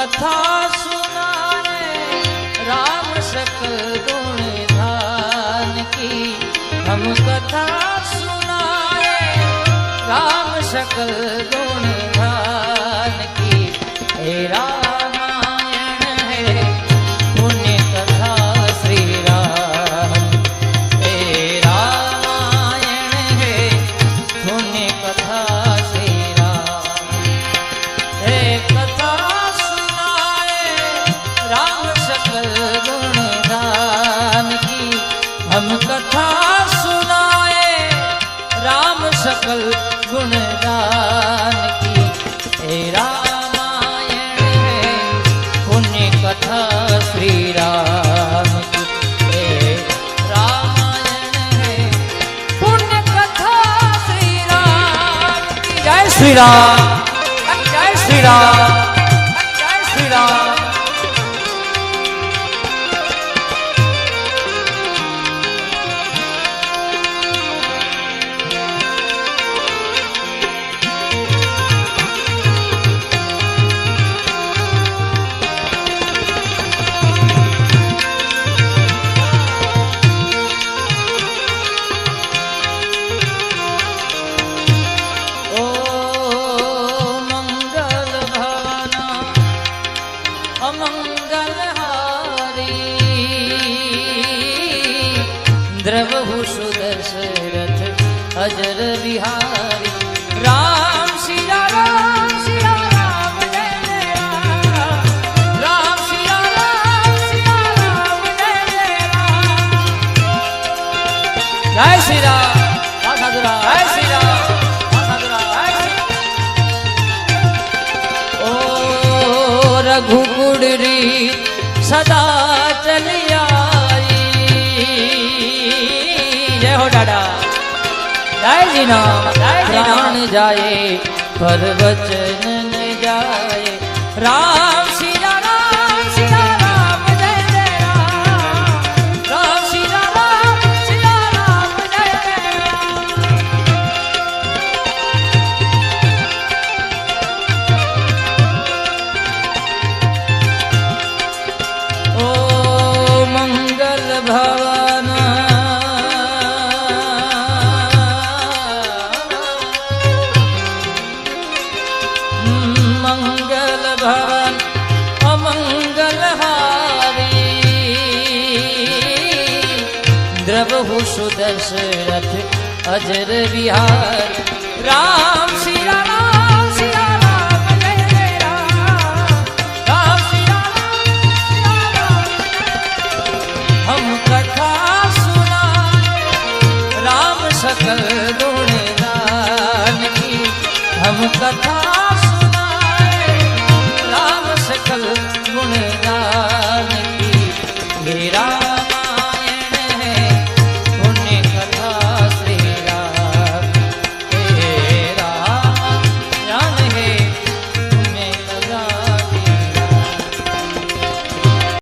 कथा सुनाए राम सकल गुण धान की। हम कथा सुनाए राम सकल गुण धान की। हे रामायण है पुण्य कथा श्री राम। हे रामायण है पुण्य कथा श्री राम। हे कथा सुनाए राम सकल गुण दान की। हम कथा सुनाए राम सकल गुण दान की। हे रामायण है पुण्य कथा श्री राम की। हे रामायण है पुण्य कथा श्री राम की। जय श्री राम, जय श्री राम, जय श्री राम। द्रवहु सुदशरथ अजर बिहारी। राम सिया राम सिया राम जय जय राम। राम सिया राम जय जय राम। जय श्री राम, साधुरा जय श्री राम, साधुरा जय श्री राम। ओ रघुकुल रीत सदा चलिया। जय हो डाडा, जय जी नाम, जय जी नाम। जाए पर वचन न जाए। राम सिया राम जय जय राम। राम सिया राम जय जय राम। ओ मंगल भवन मंगल भवन अमंगल हारी। द्रवहु सुदशरथ अजर बिहारी। राम सिया राम जय जय राम। राम सिया राम। हम कथा सुनाए राम सकल गुण दान की। हम कथा